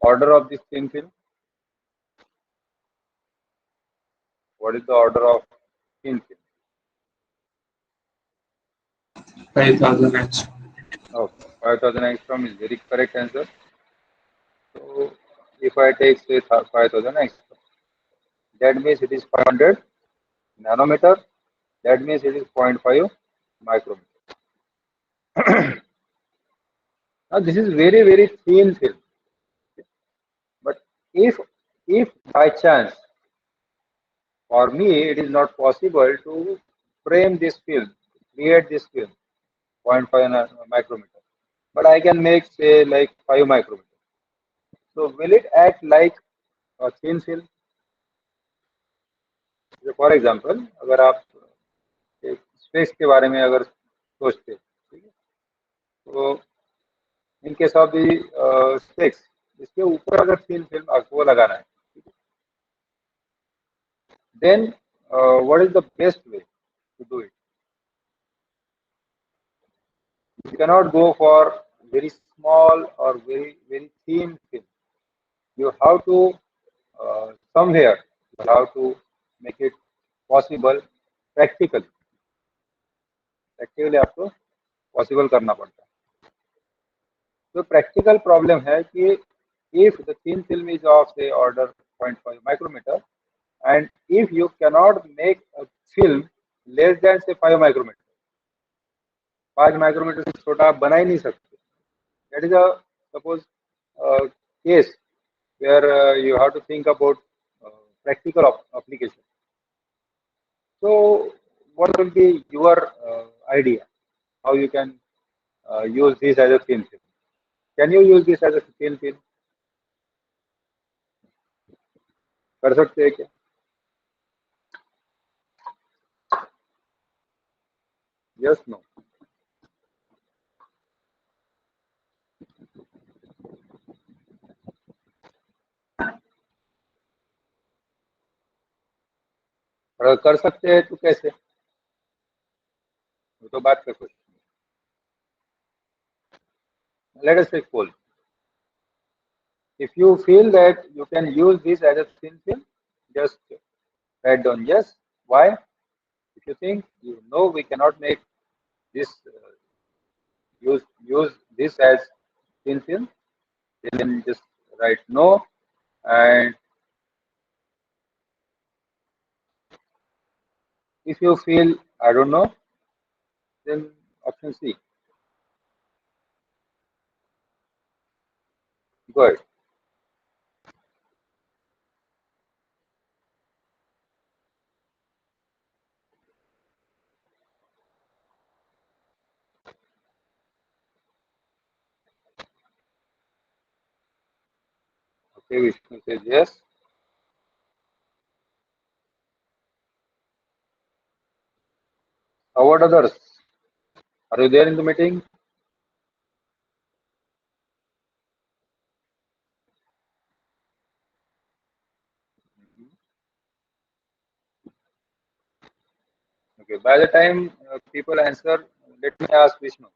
order of this thin film? What is the order of thin film? 5,000 angstrom. Okay, 5000 angstrom is very correct answer. So if I take say 5000 angstrom, that means it is 500 nanometer. That means it is 0.5 micrometer. Now this is very thin film. But if by chance for me it is not possible to frame this film, create this film 0.5 micrometer, but I can make say like 5 micrometer. So will it act like a thin film? For example अगर आप space के बारे में अगर सोचते, ठीक है, तो in case of the space इसके ऊपर अगर थिन फिल्म आपको लगाना है, then what is the best way to do it? You cannot go for very small or very thin film. You have to somewhere you have to make it possible practically. Practically आपको possible करना पड़ता है. तो practical problem है कि if the thin film is of say order 0.5 micrometer and if you cannot make a film less than say 5 micrometer, 5 micrometer से छोटा आप बना ही नहीं सकते. That is a suppose case where you have to think about practical application. So, what will be your idea? How you can use this as a thin film? Can you use this as a thin film? कर सकते हैं क्या? Yes, no. अगर कर सकते हैं तो कैसे? वो तो बात का question. Let us take poll. If you feel that you can use this as a thin film, just write down yes. Why? If you think you know we cannot make this use this as thin film, then just write no. And if you feel I don't know, then option C. Go ahead. Okay, Vishnu says yes. How about others? Are you there in the meeting? Okay. By the time people answer, let me ask Vishnu.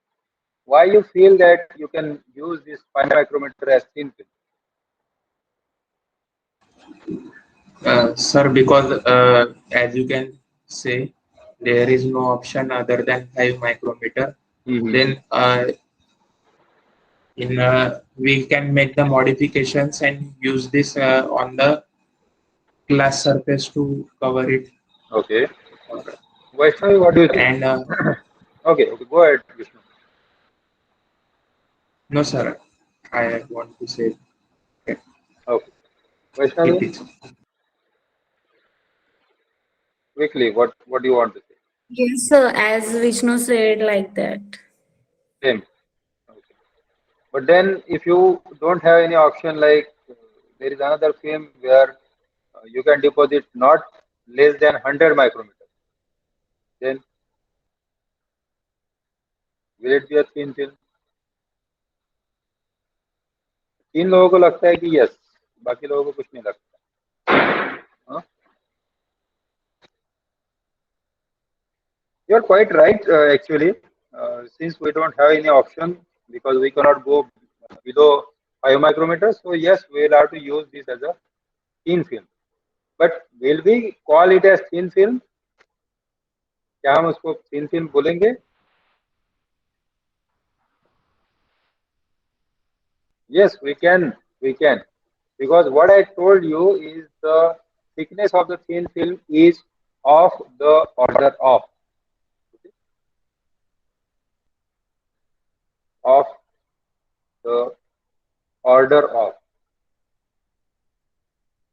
Why you feel that you can use this 5 micrometer as thin film? Sir, because as you can say, there is no option other than 5 micrometer. Then we can make the modifications and use this on the glass surface to cover it. Okay. Vaishnavi, what do you think? And Okay, go ahead, Vishnu. no, sir, I want to say Okay. Vaishnavi, it is. quickly, what do you want to say? Yes, sir, as Vishnu said, like that. Same. Okay. But then if you don't have any option like there is another film where you can deposit not less than 100 micrometer, then will it be a thin film? तीन लोगों को लगता है कि yes, बाकी लोगों को कुछ नहीं लगता. हाँ? You are quite right actually. Since we don't have any option because we cannot go below 5 micrometers. So yes, we will have to use this as a thin film. But will we call it as thin film? क्या हम उसको thin film बोलेंगे? Yes, we can. We can. Because what I told you is the thickness of the thin film is of the order of. Of the order of.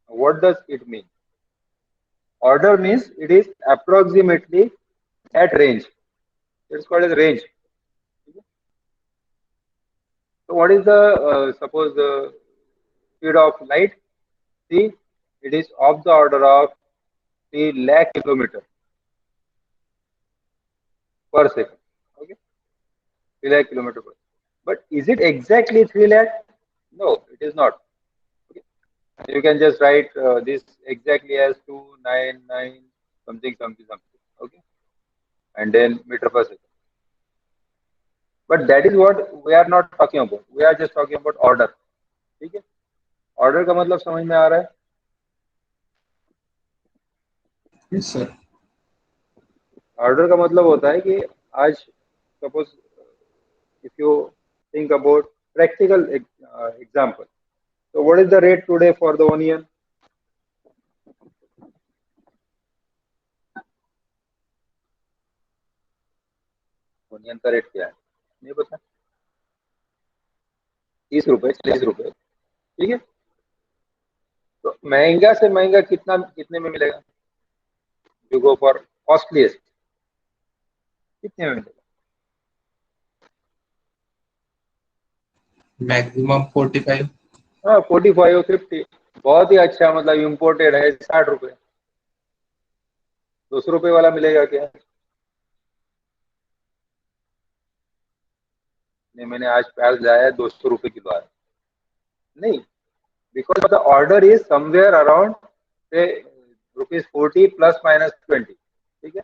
What does it mean? Order means it is approximately at range. It's called as range. So what is the suppose the speed of light? See, it is of the order of 3 lakh kilometer per second. Okay, 3 lakh kilometer per. But is it exactly 3 lakh? No, it is not. Okay. You can just write this exactly as 299 something something something. Okay, and then meter per second. But that is what we are not talking about. We are just talking about order. ठीक है? Order का मतलब समझ में आ रहा है? Yes, sir. Order का मतलब होता है कि आज suppose if you think about practical example. So what is the rate today for the onion? Onion का रेट क्या है? नहीं पता. 30 रुपए, 40 रुपए. ठीक है? तो महंगा से महंगा कितने में मिलेगा? You go for costliest. कितने में मिलेगा? Maximum 45. हाँ 45 50. बहुत ही अच्छा, मतलब इम्पोर्टेड है 60 रुपए. 200 रुपए वाला मिलेगा क्या? नहीं, मैंने आज प्याज लाया 200 रुपए किलो आया. नहीं, because the order is somewhere around say rupees 40 plus minus 20. ठीक है?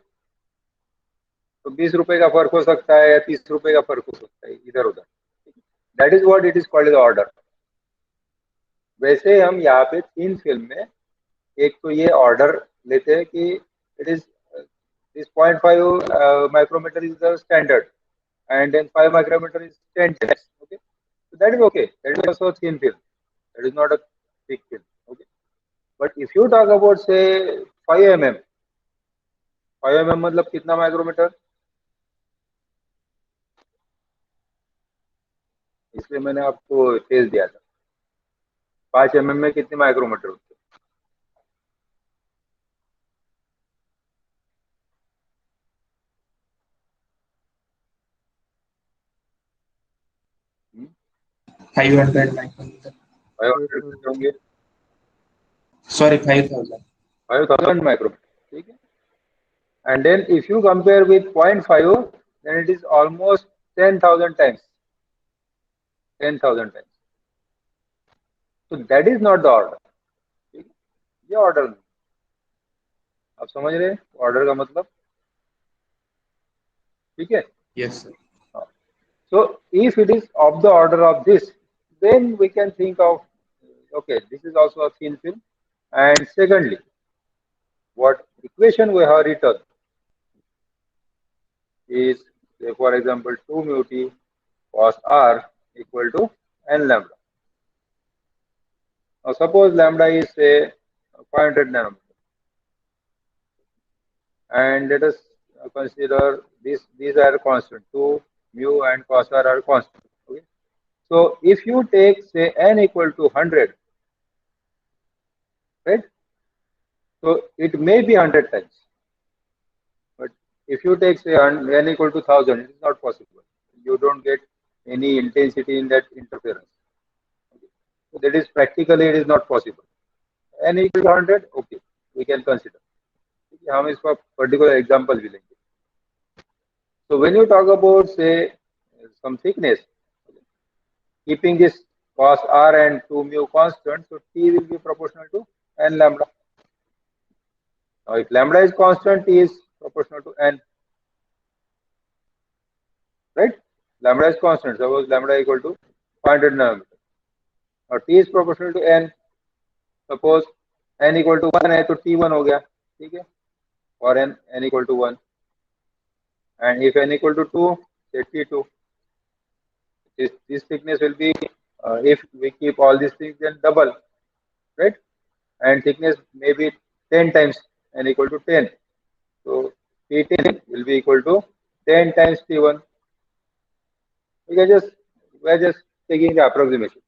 तो 20 रुपए का फर्क हो सकता है या 30 रुपए का फर्क हो सकता है इधर उधर. That is what it is called as order. वैसे हम यहाँ पे 3 फिल्म में एक तो ये ऑर्डर लेते हैं कि it is this 0.5 micrometer is the standard, and then 5 micrometer is 10 times. Okay, so that is okay. That is also a thin film. That is not a thick film. Okay, but if you talk about say 5 mm, 5 mm मतलब कितना micrometer? इसलिए मैंने आपको तेज दिया था. 5 mm में कितने micrometer होते हैं? Hmm? 500 micrometer. 500 कितने होंगे? Sorry, 5000. 5000 माइक्रोमीटर. ठीक है. And then if you compare with 0.5, then it is almost 10,000 times. 10,000 times. So that is not the order. ठीक है? ये ऑर्डर नहीं. आप समझ रहे हैं ऑर्डर का मतलब? ठीक है. Yes, sir. So if it is of the order of this, then we can think of, okay, this is also a thin film. And secondly, what equation we have written is, say for example, 2 mu t cos r equal to n lambda. Now suppose lambda is say 500 nanometer, and let us consider these are constant. 2 mu and cos r are constant. Okay. So if you take say n equal to 100, right? So it may be 100 times. But if you take say n equal to 1000, it is not possible. You don't get any intensity in that interference. Okay. So that is practically it is not possible. N equal to 100, okay, we can consider. हम इसका particular example भी लेंगे. So when you talk about say some thickness, keeping this cos r and 2 mu constant, so t will be proportional to n lambda. Now if lambda is constant, t is proportional to n. Right? Lambda is constant. Suppose lambda equal to 500 nanometer. और t is proportional to n. Suppose n equal to 1 है तो t1 हो गया, ठीक है, और n equal to 1, and if n equal to 2, say t2. This thickness will be, if we keep all these things, then double, right? And thickness may be 10 times n equal to 10. So t10 will be equal to 10 times t1. We're just taking the approximation.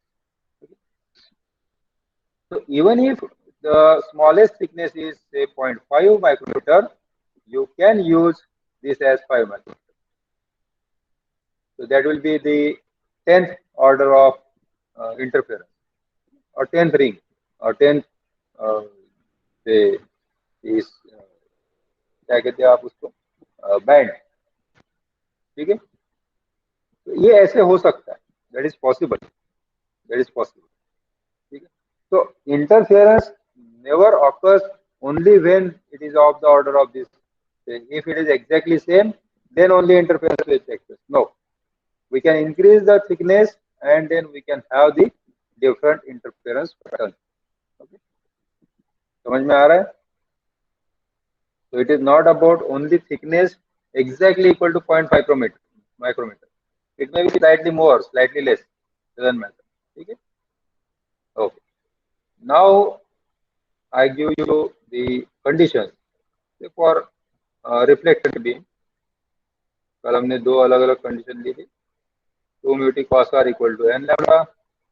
So even if the smallest thickness is say 0.5 micrometer, you can use this as 5 micrometer. So that will be the 10th order of interference, or 10th ring, or 10th say is क्या कहते हैं आप उसको, band, ठीक है. तो ये ऐसे हो सकता है, दैट इज पॉसिबल, ठीक है. So interference never occurs only when it is of the order of this. If it is exactly same, then only interference will take place. No, we can increase the thickness and then we can have the different interference pattern. Okay, समझ में आ रहा है? So it is not about only thickness exactly equal to 0.5 micrometer. It may be slightly more, slightly less, doesn't matter. ठीक है? Okay. Now I give you the conditions for reflected beam. कल हमने दो अलग अलग कंडीशन ली थी. 2 mu t cos r equal to n lambda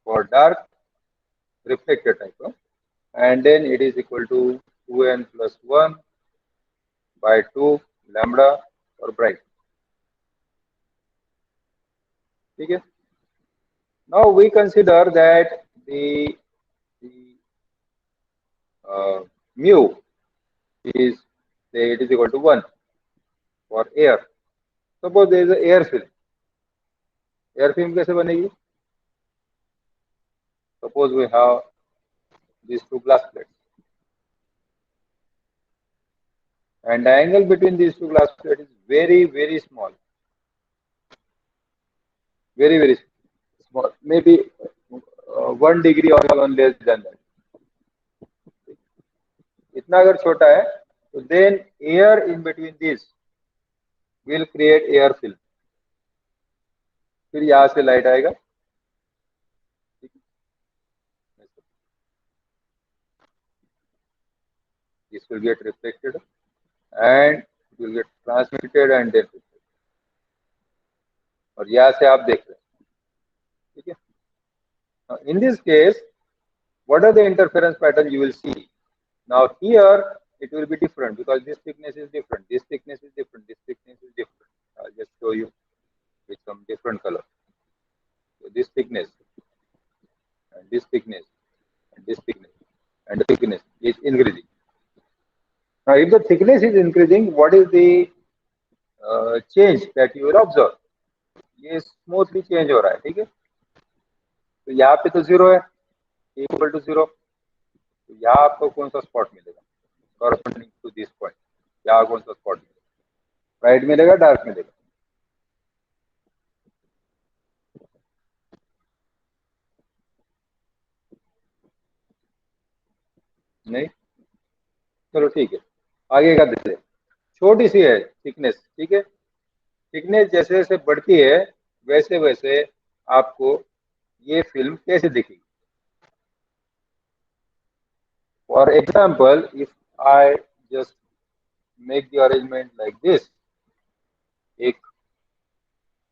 for dark reflected type, and then it is equal to 2n plus 1 by 2 lambda for bright. ठीक है. Now we consider that the mu is, say, it is equal to 1 for air. Suppose there is a air film. Air film कैसे बनेगी? Suppose we have these two glass plates, and the angle between these two glass plates is very, very small. Very, very small. Maybe 1 degree or even less than that. इतना अगर छोटा है, तो then air in between this will create air film. फिर यहाँ से light आएगा. This will get reflected and it will get transmitted and then reflected. और यहाँ से आप देख रहे हैं, ठीक है. In this case, what are the interference pattern you will see? Now here it will be different because this thickness is different, this thickness is different, this thickness is different. I'll just show you with some different color. So this thickness and this thickness and this thickness and the thickness is increasing. Now if the thickness is increasing, what is the change that you will observe? ये smoothly change हो रहा है, ठीक है. तो यहाँ पे तो 0 है, इक्वल टू 0. तो यहाँ आपको कौन सा स्पॉट मिलेगा कॉरस्पॉन्डिंग टू दिस पॉइंट? यहाँ कौन सा स्पॉट मिलेगा? ब्राइट मिलेगा, डार्क मिलेगा? नहीं. चलो ठीक है, आगे का देखते हैं. छोटी सी है थिकनेस, ठीक है. थिकनेस जैसे जैसे बढ़ती है वैसे वैसे आपको ये फिल्म कैसे दिखेगी? For example, if I just make the arrangement like this, एक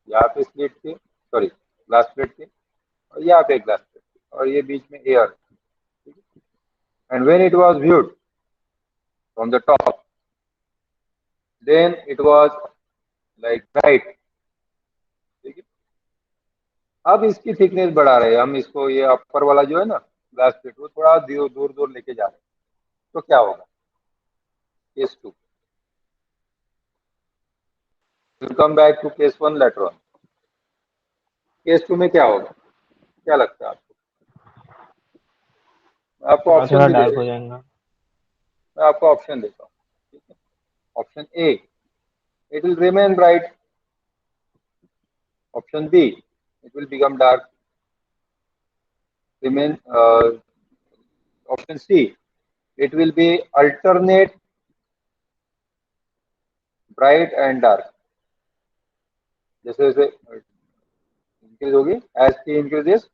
यहाँ पे स्लिट थी, सॉरी ग्लास प्लेट थी, और यहाँ पे ग्लास प्लेट थी, और ये बीच में air. And when it was viewed from the top, then it was like bright, ठीक है. अब इसकी थिकनेस बढ़ा रहे हैं हम, इसको ये अपर वाला जो है ना ग्लास प्लेट, वो थोड़ा दूर दूर लेके जा रहे हैं. तो क्या होगा? Case 2. We'll come back to case 1 later on. Case 2 में क्या होगा? क्या लगता है आपको? आपको ऑप्शन भी डार्क हो जाएगा. मैं आपको ऑप्शन देता हूँ, ठीक है. Option A, it will remain bright. Option B, it will become dark. remain option C. It will be alternate bright and dark. जैसे जैसे increase होगी, as T increases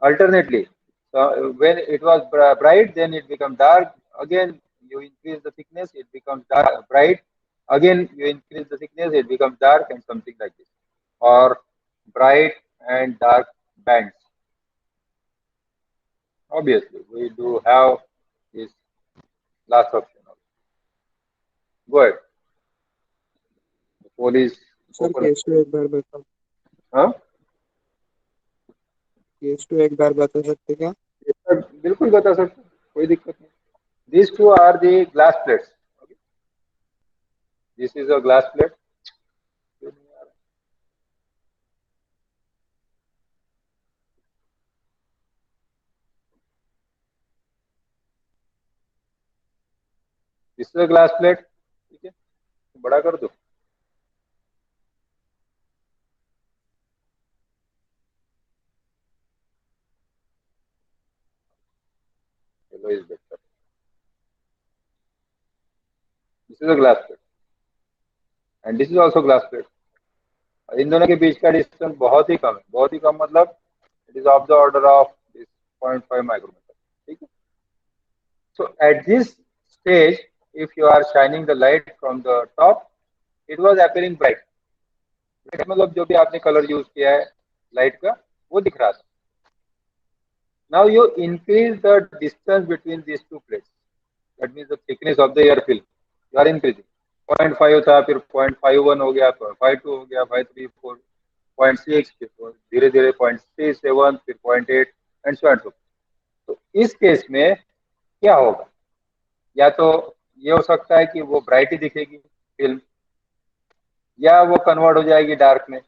alternately. So when it was bright, then it becomes dark. Again, you increase the thickness, it becomes dark, bright. Again, you increase the thickness, it becomes dark, and something like this. Or bright and dark bands. Obviously, we do have this last option. Go ahead. The poll is sir open. Case two एक बार बताओ, हाँ? Case two एक बार बता सकते क्या? बिल्कुल बता सकते, कोई दिक्कत नहीं. These two are the glass plates. Okay. This is a glass plate. This is a glass plate. ठीक है, बड़ा कर दो. Yellow is better. This is a glass plate, and this is also glass plate. इन दोनों के बीच का distance बहुत ही कम है, बहुत ही कम मतलब it is of the order of this 0.5 micrometer. ठीक है. So at this stage, if you are shining the light from the top, it was appearing bright. मतलब जो भी आपने कलर यूज किया है लाइट का वो दिख रहा था. Now you increase the distance between these two plates. That means the thickness of the air film. You are increasing. 0.5 था, फिर 0.51 हो गया, 0.52 हो गया, 0.34, 0.6, फिर धीरे धीरे 0.37, फिर 0.8 एंड सो एंड सो. तो इस केस में क्या होगा? या तो ये हो सकता है कि वो ब्राइट ही दिखेगी फिल्म, या वो कन्वर्ट हो जाएगी डार्क में,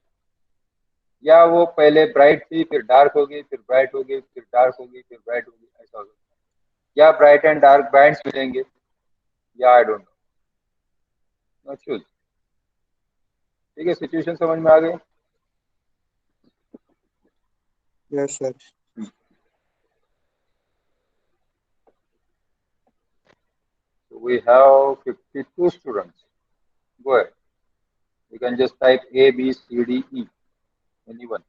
या वो पहले ब्राइट थी फिर डार्क होगी, फिर ब्राइट होगी, फिर डार्क होगी, फिर ब्राइट होगी, ऐसा हो सकता है. या ब्राइट एंड डार्क बैंड्स मिलेंगे, या आई डोंट नो. चूज. ठीक है, सिचुएशन समझ में आ गई? Yes sir. So we have 52 students. Go ahead. You can just type A, B, C, D, E. Anyone.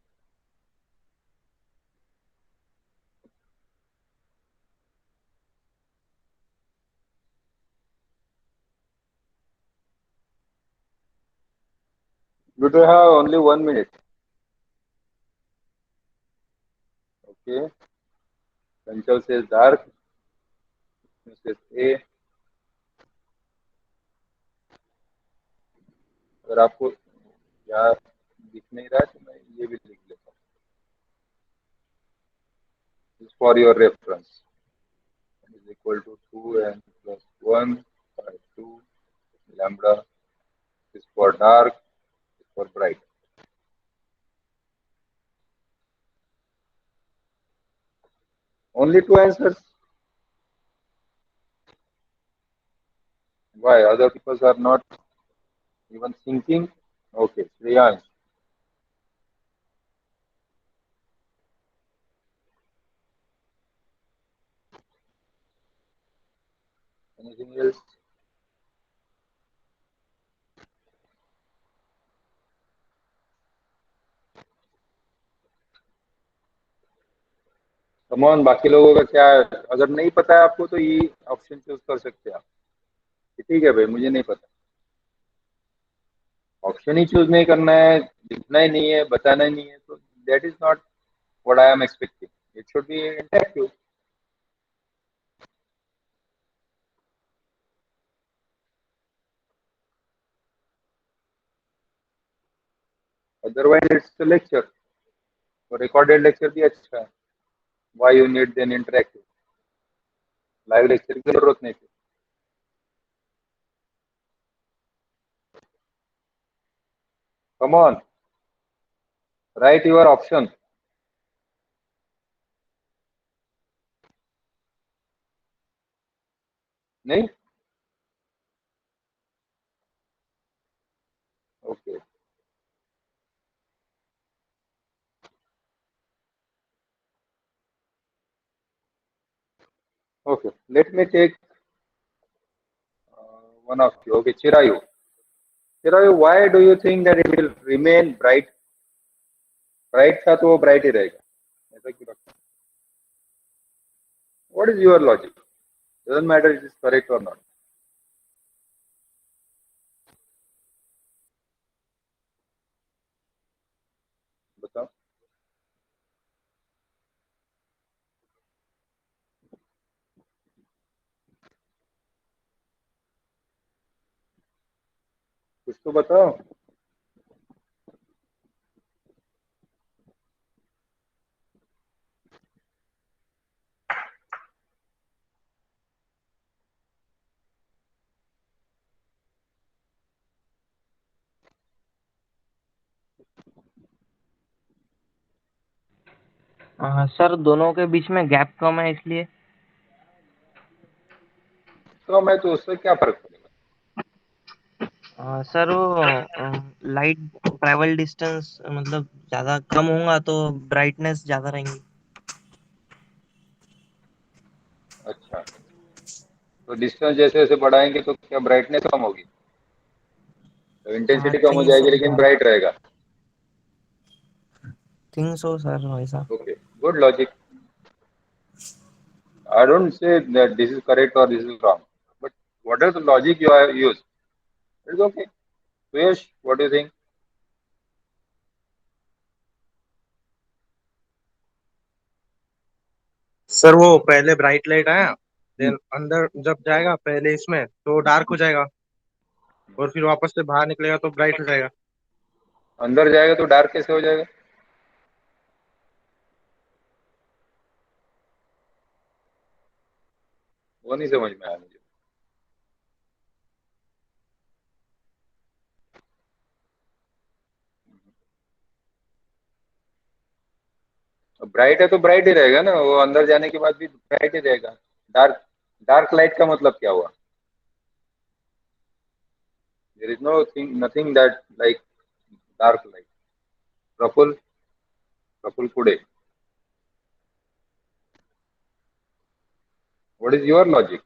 You do have only 1 minute. Okay. Sanchal says dark. Says A. अगर आपको यहाँ दिख नहीं रहा है तो मैं ये भी लिख लेता हूँ. This is for your reference. Is equal to 2n plus 1 by 2 lambda. This is for dark. This is for bright. Only two answers. Why? Other people are not even thinking. Okay, Shreyansh. Anything else? Come on, बाकी लोगों का क्या है? अगर नहीं पता है आपको तो ये ऑप्शन चूज कर सकते हैं आप. ठीक है भाई, मुझे नहीं पता. ऑप्शन ही चूज नहीं करना है, लिखना ही नहीं है, बताना ही नहीं है, तो that is not what I am expecting. It should be interactive. Otherwise it's a lecture. और रिकॉर्डेड लेक्चर भी अच्छा है. Why you need then interactive? Live lecture की जरूरत नहीं थी. Come on, write your option. नहीं. Okay. Okay, let me take one of you. Okay, Chirayu. Chirayu, why do you think that it will remain bright? Bright था तो वो bright ही रहेगा. ऐसा क्यों लगता है? What is your logic? Doesn't matter if it is correct or not. बताओ. कुछ तो बताओ. सर दोनों के बीच में गैप कम है इसलिए। तो मैं तो उससे क्या फर्क पड़ेगा? सर वो लाइट ट्रैवल डिस्टेंस मतलब ज्यादा कम होगा तो ब्राइटनेस ज्यादा रहेंगी। अच्छा, तो डिस्टेंस जैसे जैसे बढ़ाएंगे तो क्या ब्राइटनेस कम होगी? तो इंटेंसिटी कम हो थिंक जाएगी सो लेकिन ब्राइट रहेगा. सर वैसा। Okay, good logic. I don't say that this is correct or this is wrong, but what is the logic you have used? It's okay. Suyash, what do you think? Sir वो पहले bright light आया, then अंदर जब जाएगा पहले इसमें तो dark हो जाएगा और फिर वापस से बाहर निकलेगा तो ब्राइट हो जाएगा। अंदर जाएगा तो डार्क कैसे हो जाएगा? वो नहीं समझ में आया मुझे. ब्राइट है तो ब्राइट ही रहेगा ना, वो अंदर जाने के बाद भी ब्राइट ही रहेगा. डार्क डार्क लाइट का मतलब क्या हुआ? There is no thing, nothing that like dark light. Praful, Praful Kude. What is your logic?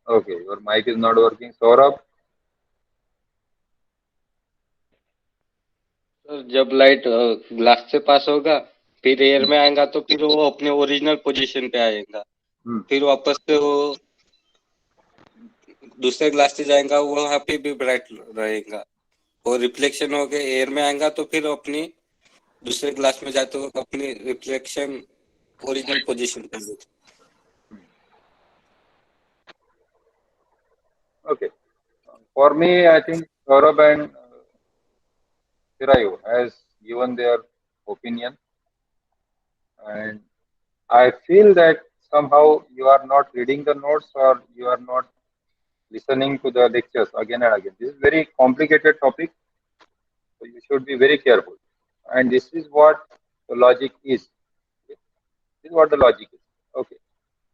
Okay, your mic is not working. Saurabh, sir जब लाइट ग्लास से पास होगा फिर एयर में आएगा तो फिर वो अपने ओरिजिनल पोजीशन पे आएगा, फिर वापस से वो दूसरे ग्लास से जाएगा, वो वहाँ पे भी ब्राइट रहेगा और रिफ्लेक्शन हो के एयर में आएगा तो फिर अपनी दूसरे ग्लास में जाते तो अपनी रिफ्लेक्शन ओरिजिनल पोजीशन पे आएगा। okay. For me, I think Saurabh and Chirayu has given their opinion, and I feel that somehow you are not reading the notes or you are not listening to the lectures again and again. This is very complicated topic, so you should be very careful. And this is what the logic is. This is what the logic is. Okay.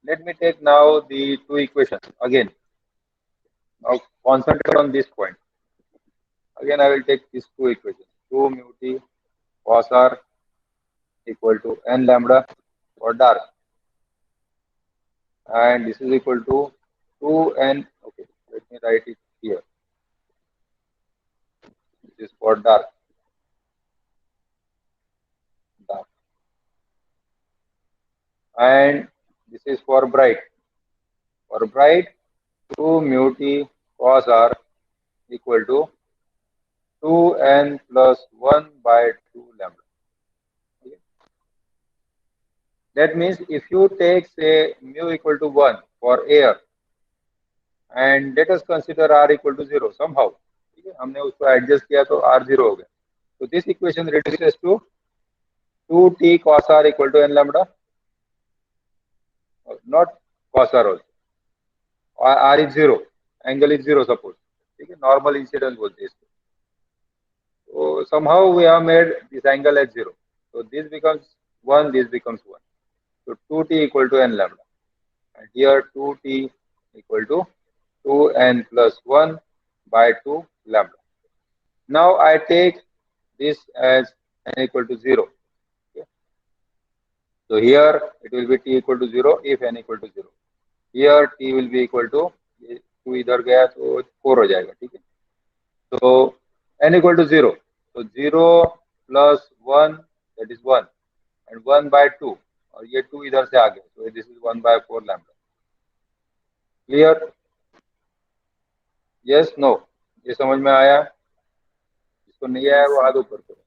Let me take now the two equations again. Now concentrate on this point. Again, I will take these two equations. 2 mu t cos r equal to n lambda for dark, and this is equal to 2n. Okay, let me write it here. This is for dark, dark, and this is for bright. For bright, 2 mu t cos r equal to 2n plus 1 by 2 lambda. Okay. That means if you take say mu equal to 1 for air, and let us consider r equal to 0 somehow. ठीक है, हमने उसको adjust किया तो r 0 हो गया. So this equation reduces to 2t cos r equal to n lambda, not cos r also. R is 0, angle is 0 suppose. ठीक है, normal incidence बोलते हैं इसको. So somehow we have made this angle as 0. So this becomes 1, this becomes 1. So 2t equal to n lambda. And here 2t equal to 2n plus 1 by 2 lambda. Now I take this as n equal to 0. Okay. So here it will be t equal to 0 if n equal to 0. Here t will be equal to 2 इधर गया तो 4 हो जाएगा. ठीक है. So n equal to 0. So 0 plus 1 that is 1 and 1 by 2 और ये 2 इधर से आ गया. So this is 1 by 4 lambda. Clear? Yes, no? ये समझ में आया? जिसको नहीं आया वो हाथ ऊपर करो.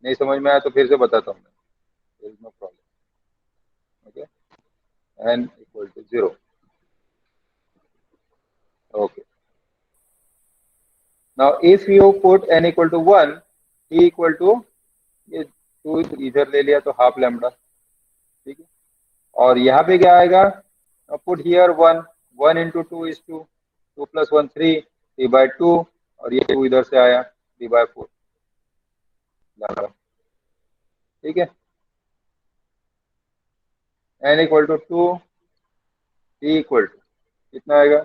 नहीं समझ में आया तो फिर से बताता हूँ मैं. There is no problem. Okay. n equal to 0. Okay. Now if you put n equal to 1, t equal to ये 2 इधर ले लिया तो हाफ लैम्बडा. ठीक है. और यहाँ पे क्या आएगा? Put here 1 1 into 2 is 2 2 plus 1 3 3 by 2 और ये 2 इधर से आया 3 by 4 लैम्बडा. ठीक है. n equal to 2 t equal to कितना आएगा?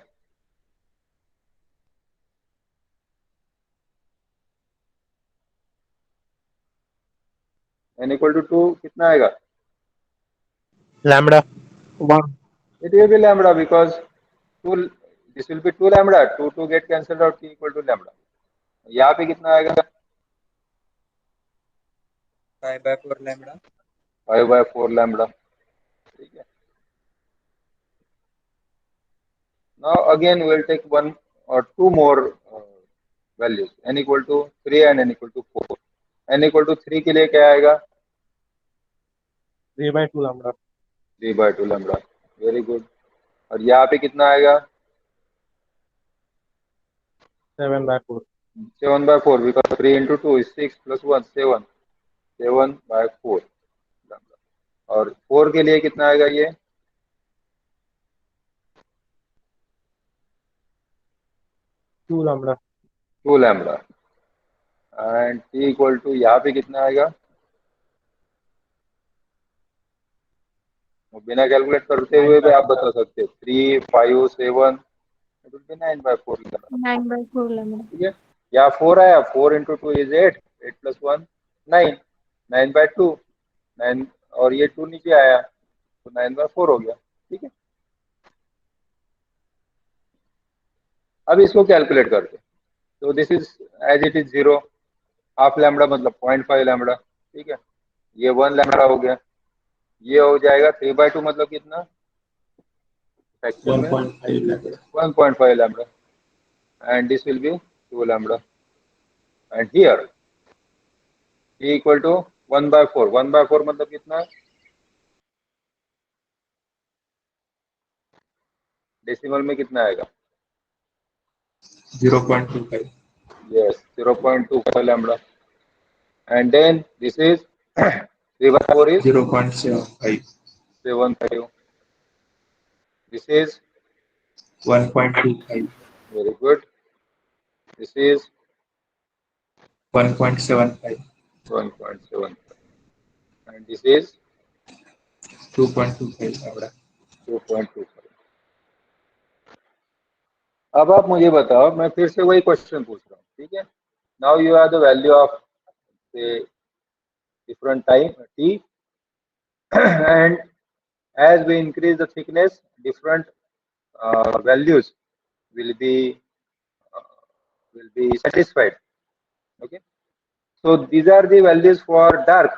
n equal to 2 कितना आएगा? Lambda 1. It will be lambda because 2 this will be 2 lambda 2 get cancelled out t equal to lambda. यहाँ पे कितना आएगा? 5 by 4 lambda. 5 by 4 lambda. ठीक है. Now again we will take one or two more values. n equal to 3 and n equal to 4. n equal to 3 के लिए क्या आएगा? 3 by 2 lambda. 3 by 2 lambda. Very good. और यहाँ पे कितना आएगा? 7 by 4. 7 by 4 because 3 into 2 is 6 plus 1 7 7 by 4 lambda. और 4 के लिए कितना आएगा ये? 2 lambda. 2 lambda. And t equal to यहाँ पे कितना आएगा? बिना कैलकुलेट करते हुए भी आप बता सकते हो. 3 5 7 it will be 9 by 4 lambda. 9 by 4 lambda. ठीक है. यहाँ 4 आया. 4 into 2 is 8 8 plus 1 9 9 by 2 9 और ये 2 नीचे आया तो 9 by 4 हो गया. ठीक है. अब इसको कैलकुलेट करते हैं. तो this is as it is 0 half lambda मतलब 0.5 लैम्बडा. ठीक है. ये 1 लैम्बडा हो गया. ये हो जाएगा 3 by 2 मतलब कितना? 1.5 lambda. 1.5 lambda and this will be 2 lambda and here t equal to 1 by 4 1 by 4 मतलब कितना? डेसिमल में कितना आएगा? 0.25. Yes, 0.25 lambda and then this is 3 by 4 is 0.75. 75. This is 1.25. very good. This is 1.75. 1.75 and this is 2.25 lambda. 2.25. अब आप मुझे बताओ. मैं फिर से वही क्वेश्चन पूछ रहा हूँ. ठीक है. Now you are the value of different time t and as we increase the thickness different values will be satisfied. Okay. So these are the values for dark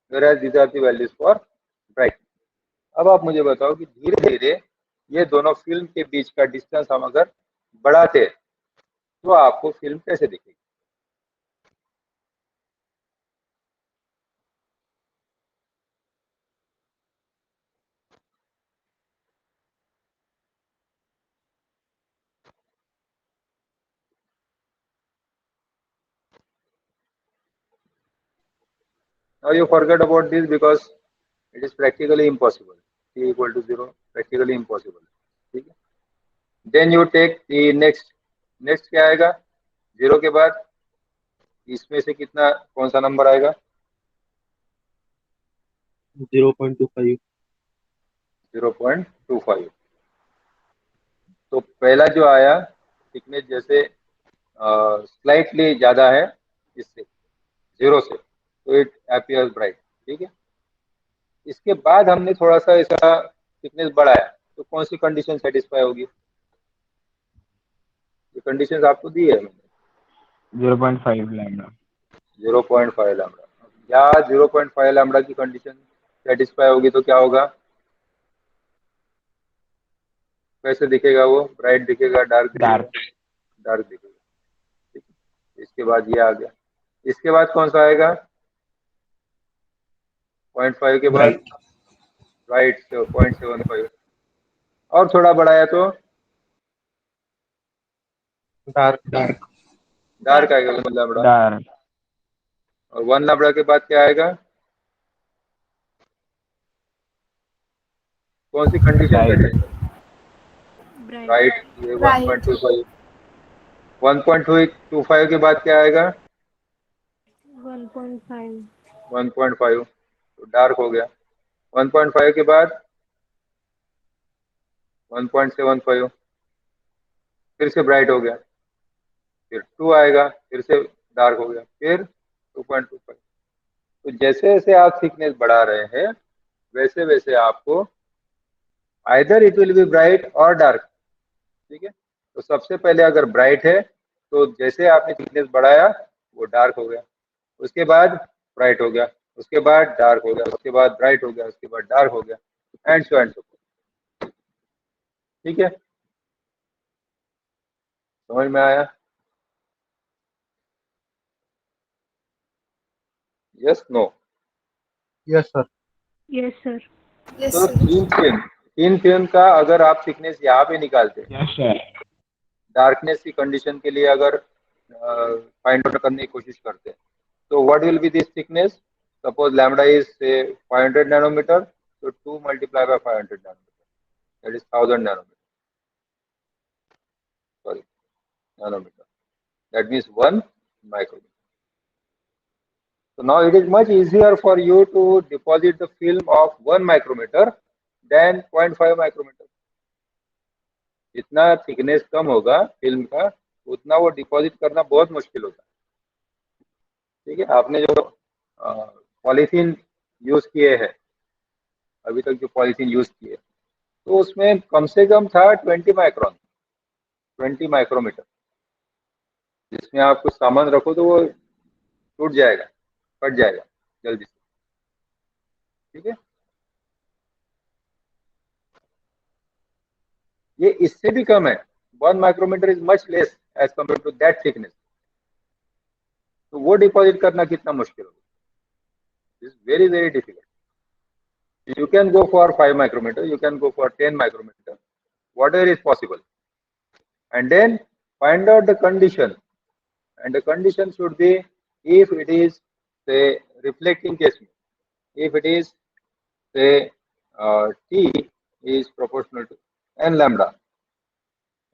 whereas these are the values for bright. अब आप मुझे बताओ कि धीरे धीरे ये दोनों film के बीच का डिस्टेंस हम अगर बढ़ाते हैं तो आपको फिल्म कैसे दिखेगी? Now you forget about this because it is practically impossible. T equal to 0 practically impossible. ठीक है. Then you take the next क्या आएगा? 0 के बाद इसमें से कितना कौन सा नंबर आएगा? 0.25. 0.25. तो पहला जो आया थिकनेस जैसे स्लाइटली ज़्यादा है इससे 0 से, तो इट अपीयर्स ब्राइट। ठीक है, इसके बाद हमने थोड़ा सा इसका थिकनेस बढ़ाया, तो कौन सी कंडीशन सेटिस्फाई होगी? ये कंडीशन आपको दी है मैंने 0.5 लैम्डा। 0.5 लैम्डा, या 0.5 लैम्डा की कंडीशन सेटिस्फाई होगी तो क्या होगा? कैसे दिखेगा वो? ब्राइट दिखेगा, डार्क दिखेगा? डार्क दिखेगा। ठीक है, इसके बाद ये आ गया। इसके बाद कौन सा आएगा? 0.5 के बाद ब्राइट 0.75, और थोड़ा बढ़ाया तो डार्क। डार्क आएगा 1 लैम्डा, डार्क। और 1 लैम्डा के बाद क्या आएगा? कौन सी कंडीशन सेटिस्फाई? ब्राइट 1.25। 1.25 के बाद क्या आएगा? 1.5, तो डार्क हो गया। 1.5 के बाद 1.75, फिर से ब्राइट हो गया। फिर 2 आएगा, फिर से डार्क हो गया, फिर 2.25। तो जैसे जैसे आप थिकनेस बढ़ा रहे हैं वैसे वैसे आपको either it will be bright और डार्क। ठीक है, तो सबसे पहले अगर ब्राइट है तो जैसे आपने थिकनेस बढ़ाया वो डार्क हो गया, उसके बाद ब्राइट हो गया, उसके बाद डार्क हो गया, उसके बाद ब्राइट हो गया, उसके बाद डार्क हो गया, एंड सो एंड सो। ठीक है, समझ में आया? Yes no? Yes sir. तो तीन फिल्म का अगर आप थिकनेस यहाँ पे निकालते हैं, यस सर। डार्कनेस की कंडीशन के लिए अगर फाइंड आउट करने की कोशिश करते हैं, तो what will be this thickness? Suppose lambda is say 500 nanometer, तो 2 multiply by 500 nanometer, that is 1000 nanometer, sorry nanometer, that means 1 micrometer. So now it is much easier for you to deposit the film of 1 micrometer than 0.5 micrometer. जितना thickness कम होगा film का उतना वो deposit करना बहुत मुश्किल होता है। ठीक है, आपने जो पॉलीथीन यूज किए हैं अभी तक, जो पॉलीथीन यूज किए तो उसमें कम से कम था 20 माइक्रोन, 20 माइक्रोमीटर, जिसमें आप कुछ सामान रखो तो वो टूट जाएगा, कट जाएगा जल्दी से। ठीक है, ये इससे भी कम है, 1 micrometer is much less as compare to that thickness. तो वो डिपॉजिट करना कितना मुश्किल होगा? Is very very difficult. You can go for 5 micrometer, you can go for 10 micrometer, whatever is possible, and then find out the condition, and the condition should be if it is say reflecting case, if it is say T is proportional to n lambda,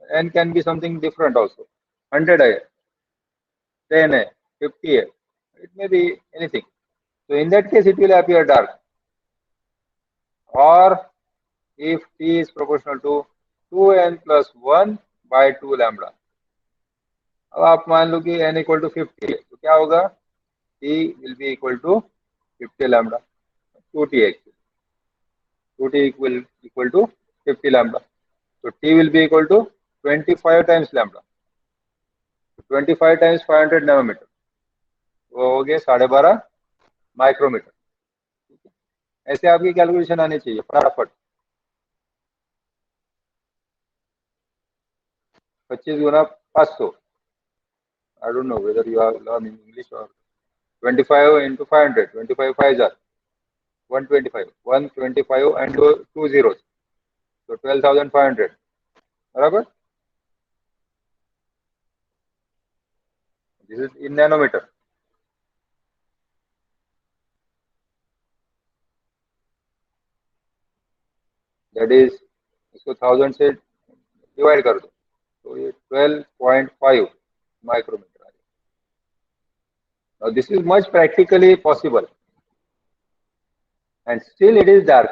n can be something different also, 100 है, 10 है, 50 है, it may be anything. So in that case it will appear dark. Or if T is proportional to 2n plus 1 by 2 lambda. अब आप मान लो कि n equal to 50 है, तो क्या होगा? T will be equal to 50 lambda, 2T actually, 2T equal to 50 lambda. So T will be equal to 25 times lambda, 25 times 500 nanometre, वो हो गया 12.5 माइक्रोमीटर। ऐसे आपकी कैलकुलेशन आनी चाहिए फटाफट। 25 गुना 500, I don't know whether you are learning English or 25 into 500, 25 5s are 125, 125 and 2 zeros, so 12,500, बराबर? This is in nanometer. That is, इसको 1000 से डिवाइड कर दो तो ये 12.5 micrometer. Now this is much practically possible, and still it is dark.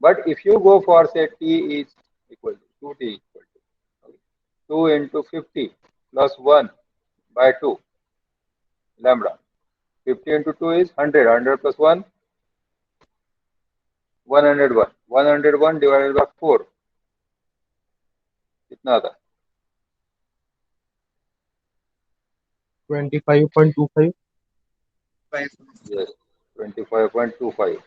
But if you go for say T is equal to 2t equal to 2 into 50 plus 1 by 2 lambda. 50 into 2 is 100. 100 plus 1, 101. 101 divided by 4 कितना आता? 25.25. Yes, 25.25.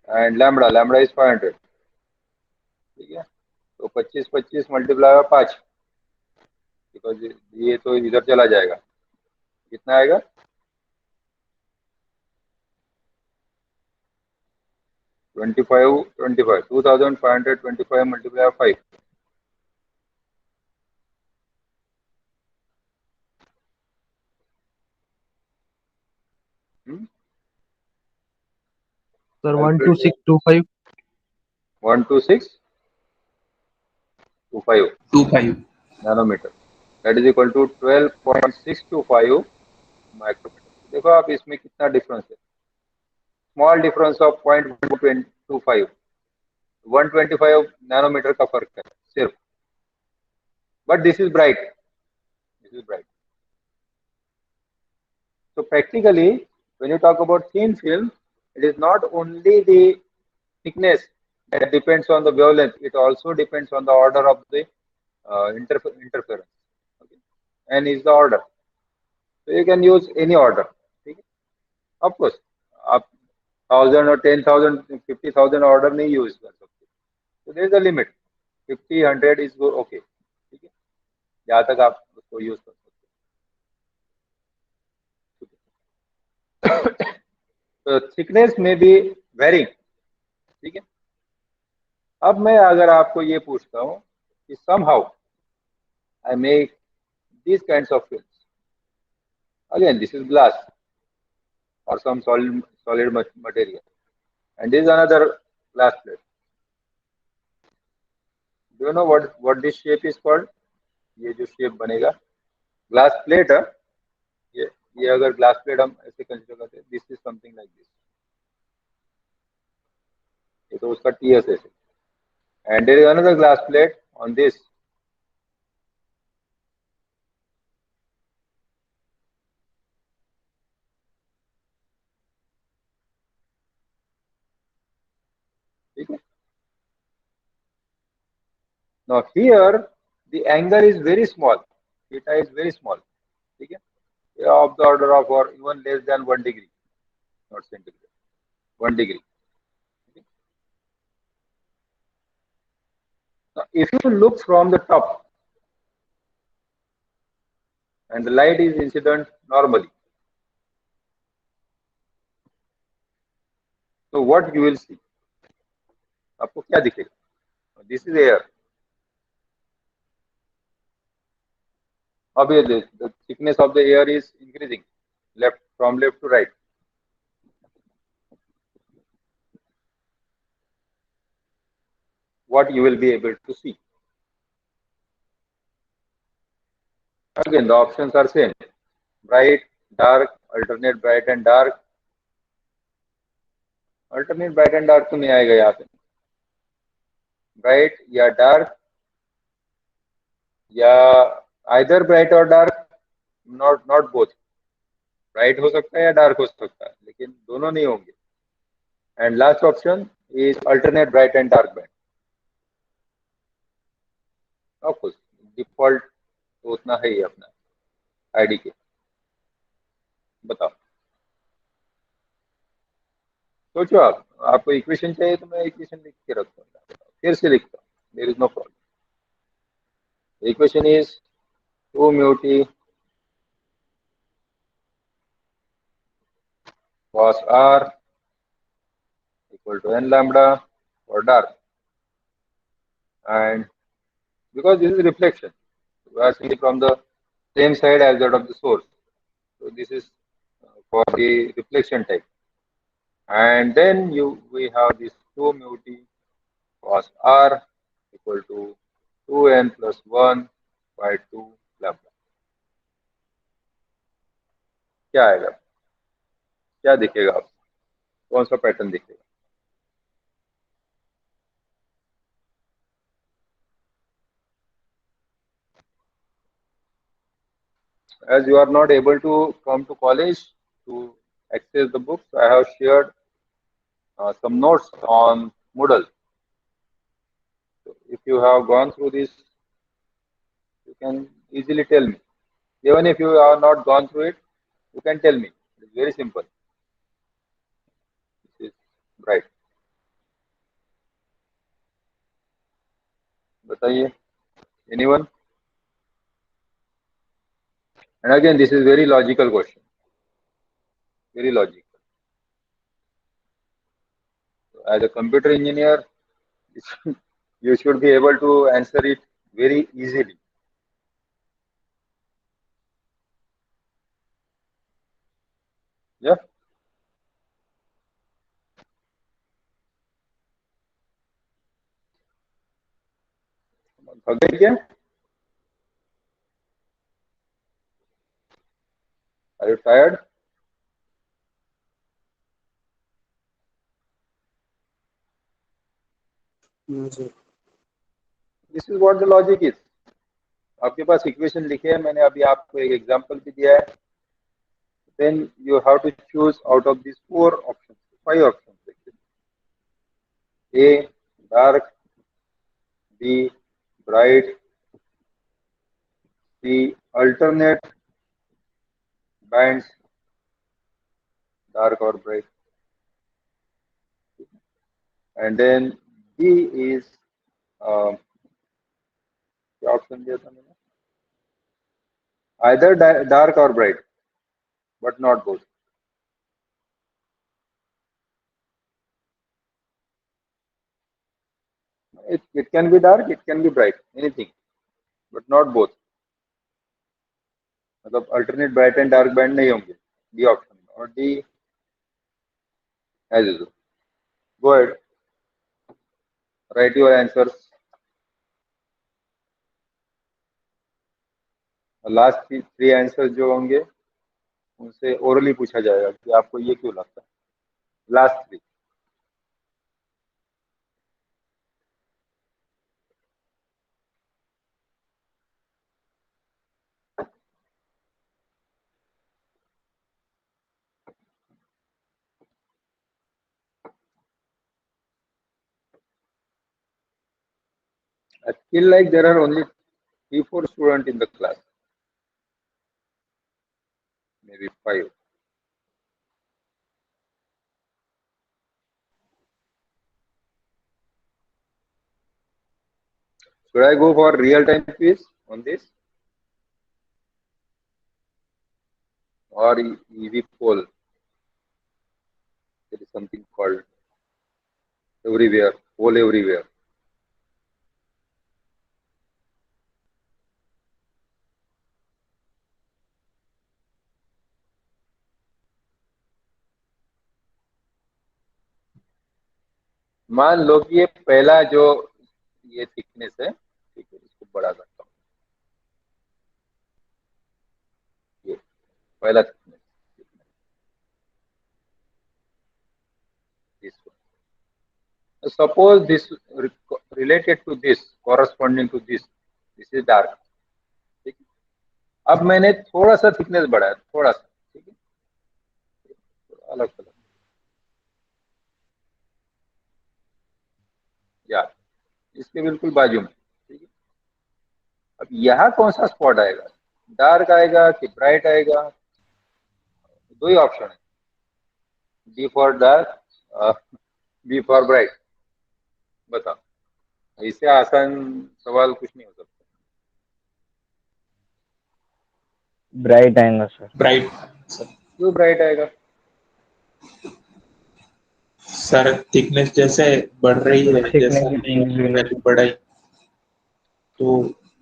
And lambda is 500. ठीक है, तो 25 25 multiply by 5, because ये तो इधर चला जाएगा, कितना आएगा? 2525 multiply 5. Sir, 12625. 12625 25. Nanometer, that is equal to 12.625 micrometer. देखो आप इसमें कितना डिफरेंस है, स्मॉल डिफरेंस ऑफ 0.125, 125 नैनोमीटर का फर्क है सिर्फ. But this is bright, this is bright. So practically, when you talk about thin film, it is not only the thickness that depends on the wavelength, it also depends on the order of the interference. Okay? N is the order. So you can use any order. Okay? Of course, आप 1000 or 10,000, 50,000 order नहीं use कर सकते. So there is a limit. 50, 100 is okay. ठीक है, यहाँ तक आप उसको use कर सकते. तो थिकनेस में भी वेरिंग. ठीक है, अब मैं अगर आपको ये पूछता हूँ कि somehow I make this kinds of films, again this is glass और some solid material and this another glass plate. Do you know what this shape is called? ये जो शेप बनेगा ग्लास प्लेट है, ये अगर ग्लास प्लेट हम ऐसे consider करते हैं, this is something like this. ये तो उसका टीएस है. And there is another glass plate on this. Okay. Now here the angle is very small. Theta is very small. Okay. Of the order of or even less than 1 degree, not centigrade. 1 degree. Okay. Now if you look from the top and the light is incident normally, so what you will see? आपको क्या दिखेगा? This is air. Obviously, the thickness of the air is increasing from left to right. What you will be able to see? Again, the options are same: bright, dark, alternate bright and dark. Alternate bright and dark तो नहीं आएगा यहाँ पे. Bright या dark या either bright or dark, not both. Bright हो सकता है या dark हो सकता है, लेकिन दोनों नहीं होंगे. And last option is alternate bright and dark band. Of course, default तो उतना है ही अपना आईडी के. बताओ, सोचो आपको इक्वेशन चाहिए तो मैं इक्वेशन लिख के रखता हूँ, फिर से लिखता हूँ, there is no problem. Equation is 2 mu t cos r equal to n lambda for dark, and because this is reflection, we are seeing from the same side as that of the source, so this is for the reflection type. And then we have this 2 mu t cos r equal to 2n plus 1 by 2 lambda. क्या आएगा, क्या दिखेगा आपको, कौन सा pattern दिखेगा? as you are not able to come to college to access the books, I have shared some notes on Moodle. So if you have gone through this, you can easily tell me. Even if you have not gone through it, you can tell me. It's very simple. This is right. बताइए, anyone? And again, this is very logical question. Very logical. So as a computer engineer, you should be able to answer it very easily. Yeah. थक गए क्या? Are you tired? No, sir. This is what the logic is. आपके पास equation लिखे है, मैंने अभी आपको एक एग्जांपल भी दिया है. Then you have to choose out of these 4 options, 5 options actually. A, dark, B, bright, C, alternate bands, dark or bright, and then D is क्या ऑप्शन दिया था मैंने? Either dark or bright, but not both. It can be dark, it can be bright, anything, but not both. मतलब alternate bright and dark band नहीं होंगे D option में, और D as usual. Go ahead, write your answers. Last 3 answers जो होंगे उनसे orally पूछा जाएगा कि आपको ये क्यों लगता है. Last 3. I feel like there are only 3-4 students in the class, maybe 5. Should I go for real-time quiz on this or easy poll? There is something called everywhere, poll everywhere. मान लो कि ये पहला जो ये थिकनेस है, ठीक है, इसको बढ़ा सकता हूँ. ये पहला thickness, this one. Suppose this related to this, corresponding to this is dark. ठीक है. अब मैंने थोड़ा सा थिकनेस बढ़ाया, थोड़ा सा, ठीक है, अलग अलग, यार इसके बिल्कुल बाजू में. ठीक है. अब यहाँ कौन सा स्पॉट आएगा, डार्क आएगा कि ब्राइट आएगा? 2 ही ऑप्शन है, D for dark, B for bright. बताओ, इससे आसान सवाल कुछ नहीं हो सकता. ब्राइट आएगा सर. Bright sir. क्यों ब्राइट आएगा? सर थिकनेस जैसे बढ़ रही है, जैसे बढ़ाई, तो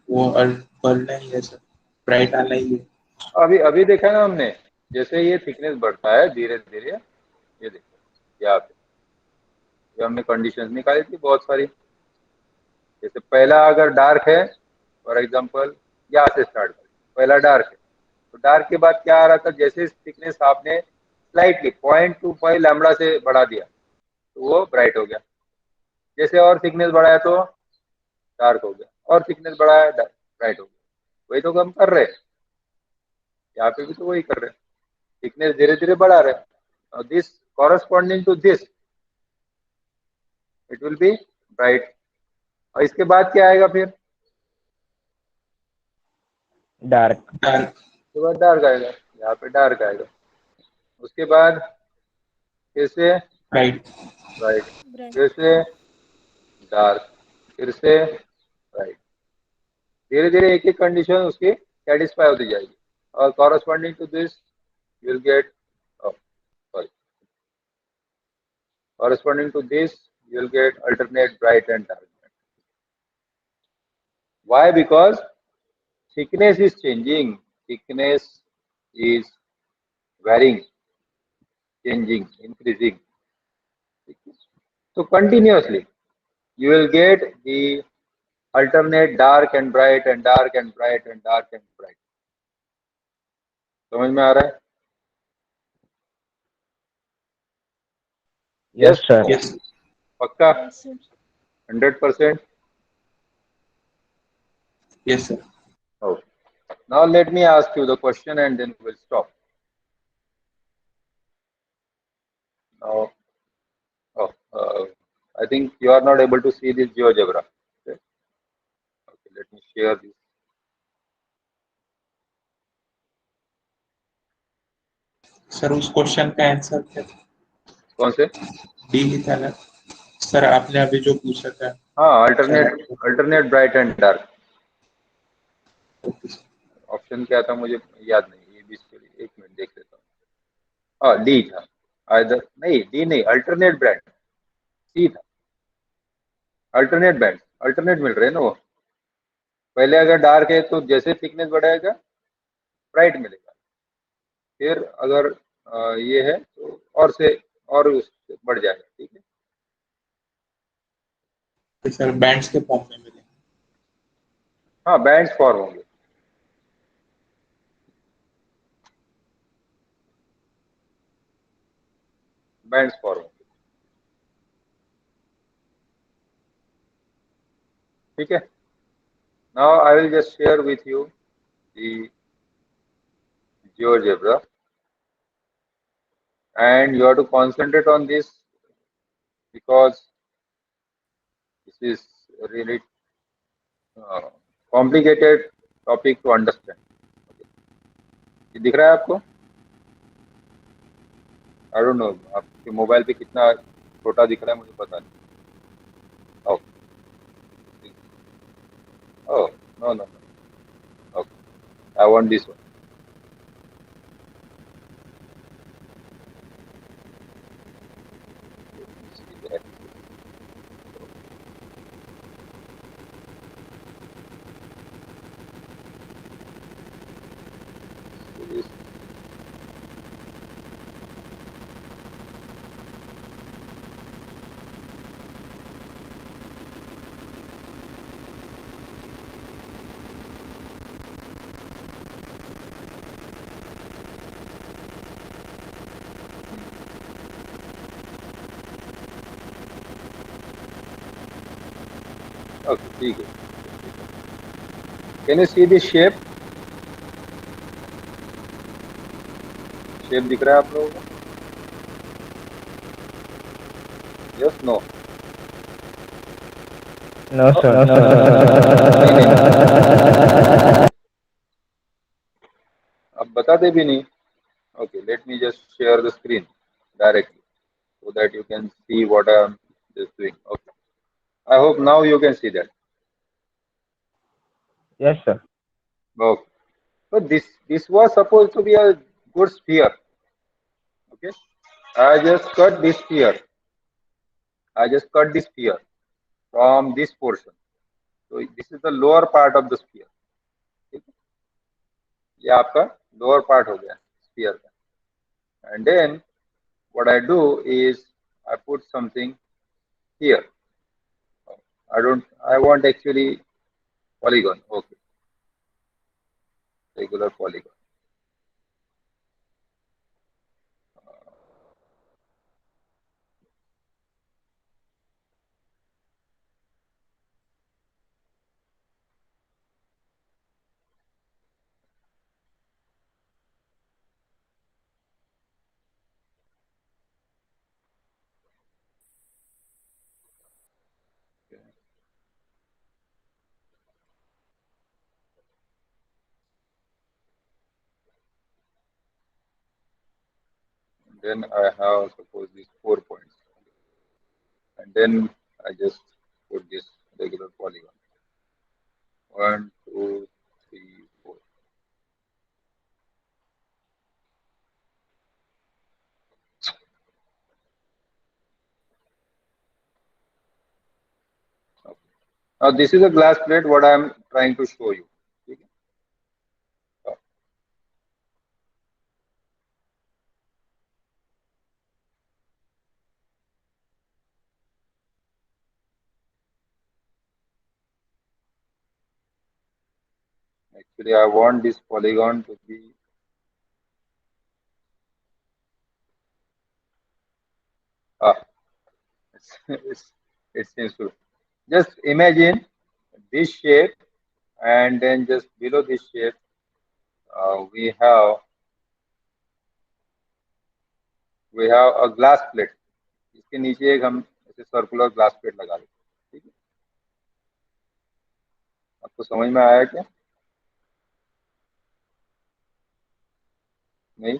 वो बढ़ना ही है सर, ब्राइट आना ही है. अभी अभी देखा ना हमने, जैसे ये थिकनेस बढ़ता है धीरे धीरे, ये देखो यहाँ पे ये हमने कंडीशंस निकाली थी बहुत सारी. जैसे पहला अगर डार्क है, फॉर एग्जांपल यहाँ से स्टार्ट करें, पहला डार्क है, तो डार्क के बाद क्या आ रहा था, जैसे थिकनेस आपने स्लाइटली 0.25 लैम्बडा से बढ़ा दिया तो वो ब्राइट हो गया. जैसे और थिकनेस बढ़ाया तो डार्क हो गया, और थिकनेस बढ़ाया ब्राइट हो गया. वही तो हम कर रहे हैं. यहाँ पे भी तो वही कर रहे हैं, थिकनेस धीरे धीरे बढ़ा रहे हैं, this corresponding to this it will be bright. और इसके बाद क्या आएगा फिर? डार्क। डार्क। उसके बाद डार्क आएगा, यहाँ पे डार्क आएगा, उसके बाद फिर से ब्राइट। ब्राइट, फिर से डार्क, फिर से ब्राइट। धीरे धीरे एक एक कंडीशन उसकी सेटिस्फाई होती जाएगी और corresponding to this you will get, sorry, corresponding to this you will get alternate bright and dark. Why? Because thickness is changing, thickness is varying, changing, increasing. So continuously you will get the alternate dark and bright and dark and bright and dark and bright. समझ में आ रहा है? Yes, sir. Yes. पक्का 100%? Yes, sir. Oh. Now let me ask you the question and then we'll stop. Now, I think you are not able to see this GeoGebra. Okay, let me share this. Sir उस question का answer क्या था? कौन से? D ही था ना sir, आपने अभी जो पूछा था। हाँ, alternate bright and dark. Option क्या था मुझे याद नहीं, ये भी इसके लिए एक मिनट देख लेता हूँ। हाँ, डी था, आइदर नहीं, डी नहीं, अल्टरनेट ब्राइट, सी था। अल्टरनेट ब्राइट, अल्टरनेट मिल रहे हैं ना वो। पहले अगर डार्क है तो जैसे थिकनेस बढ़ाएगा ब्राइट मिलेगा, फिर अगर ये है तो और से और उससे बढ़ जाएगा। ठीक है तो सर बैंड्स के फॉर्म में मिले। हाँ, बैंड्स फॉर्म होंगे। बैंड्स फॉर्म होंगे। ठीक है। Now I will just share with you the GeoGebra and you have to concentrate on this because this is a really complicated topic to understand. ये दिख रहा है आपको? आई डोंट नो आपके मोबाइल पे कितना छोटा दिख रहा है, मुझे पता नहीं। Oh no no no, okay, I want this one. Okay, ठीक है। Can you see this shape? Shape दिख रहा है आप लोगों को? Yes, no? No, sir. अब बताते भी नहीं। Okay, let me just share the screen directly so that you can see what I am just doing. Okay, I hope now you can see that. Yes, sir. Okay, so this was supposed to be a good sphere. Okay, I just cut this sphere. I just cut this sphere from this portion. So this is the lower part of the sphere. ठीक है? ये आपका lower part हो गया sphere का. And then what I do is I put something here. I want actually polygon. Okay, regular polygon. then I have suppose these 4 points, and then I just put this regular polygon. 1, 2, 3, 4. Okay. Now this is a glass plate. What I am trying to show you. Okay. Actually, I want this polygon to be it seems to just imagine this shape, and then just below this shape we have a glass plate. इसके नीचे एक हम ऐसे circular glass plate लगा देते हैं. ठीक है, आपको समझ में आया क्या? नहीं?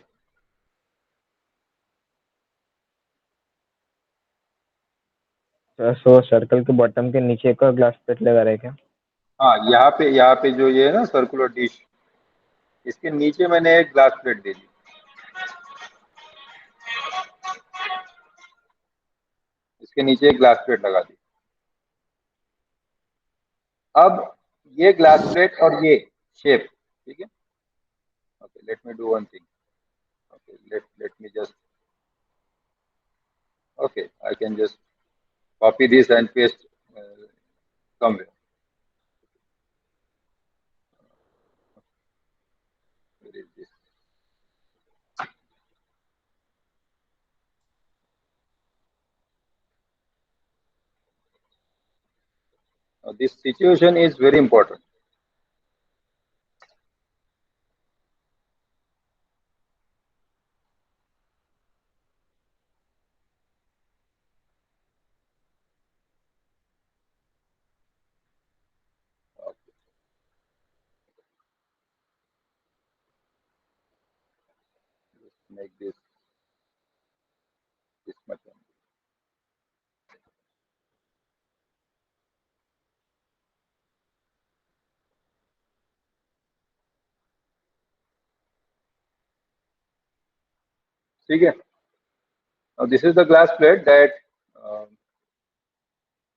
सो सर्कल के बॉटम के नीचे एक और ग्लास प्लेट लगा रहे क्या? हाँ, यहाँ पे जो ये है ना सर्कुलर डिश, इसके नीचे मैंने एक ग्लास प्लेट दे दी. इसके नीचे एक ग्लास प्लेट लगा दी. अब ये ग्लास प्लेट और ये शेप, ठीक है. Okay, let me do one thing. Okay, let me just, okay, I can just copy this and paste somewhere. Where is this? Now, this situation is very important. Make this much. ठीक है. Now this is the glass plate that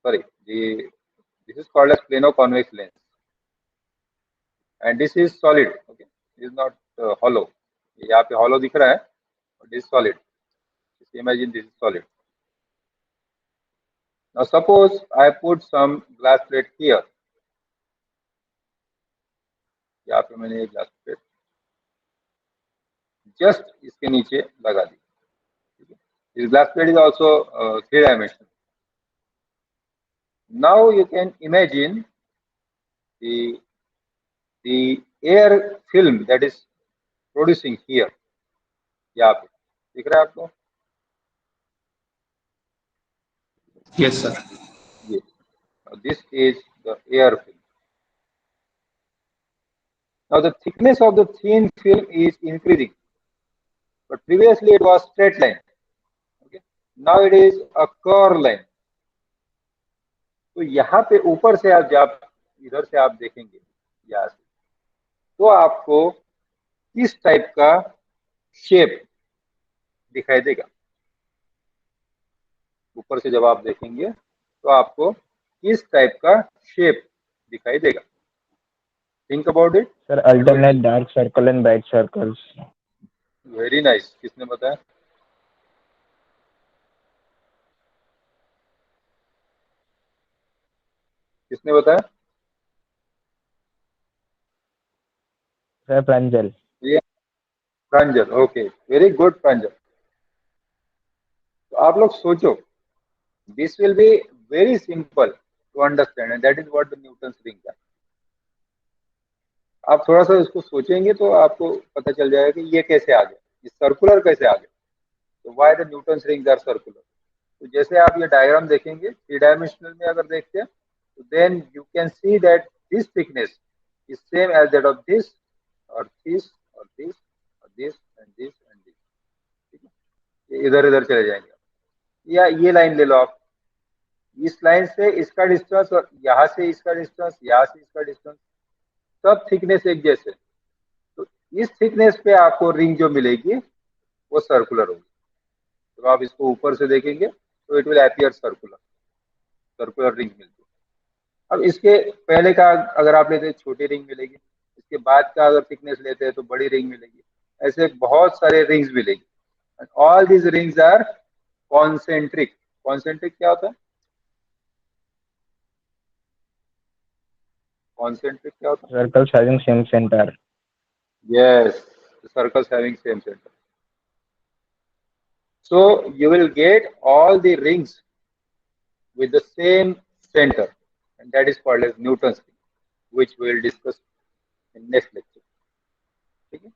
sorry, this is called as plano convex lens, and this is solid. Okay, this is not hollow. यहाँ पे hollow दिख रहा है, but this is solid. Just imagine this is solid. Now suppose I put some glass plate here. यहाँ पे मैंने एक glass plate just इसके नीचे लगा दी. This glass plate is also 3-dimensional. Now you can imagine the air film that is producing here. यहाँ पे दिख रहा है आपको? Yes, sir. Yes. Now this is the air film. Now the thickness of the thin film is increasing, but previously it was straight line. Okay. Now it is a curved line. तो यहाँ पे ऊपर से आप जब इधर से आप देखेंगे यहाँ से, तो आपको किस टाइप का शेप दिखाई देगा? ऊपर से जब आप देखेंगे तो आपको किस टाइप का शेप दिखाई देगा? Think about it. Sir alternate dark circle and bright circles. Very nice. किसने बताया? किसने बताया? Sir Pranjal. Pranjal. Okay, very good Pranjal. तो आप लोग सोचो, this will be very simple to understand, and that is what the Newton's ring है. आप थोड़ा सा इसको सोचेंगे तो आपको पता चल जाएगा कि ये कैसे आ गया, ये सर्कुलर कैसे आ गया. तो why the Newton's rings are circular. तो जैसे आप ये डायग्राम देखेंगे 3-dimensional में अगर देखते हैं, तो then you can see that this thickness is same as that of this और दिस और दिस और this and this and this. ठीक है. इधर इधर चले जाएंगे। या ये लाइन ले लो आप, इस लाइन से इसका डिस्टेंस और यहाँ से इसका डिस्टेंस, यहाँ से इसका डिस्टेंस, सब थिकनेस एक जैसे। तो इस थिकनेस पे आपको रिंग जो मिलेगी वो सर्कुलर होगी। तो आप इसको ऊपर से देखेंगे तो it will appear circular, circular ring मिलती है। अब इसके पहले का अगर आप लेते हैं छोटी रिंग मिलेगी, इसके बाद का अगर थिकनेस लेते हैं तो बड़ी रिंग मिलेगी। ऐसे बहुत सारे रिंग्स मिलेगी। And all these rings are concentric. Concentric क्या होता है? कॉन्सेंट्रिक क्या होता है? Circles having same center. Yes, the circles having same center. So you will get all the rings with the same center, and that is called as Newton's ring, which we will discuss in next lecture. Okay?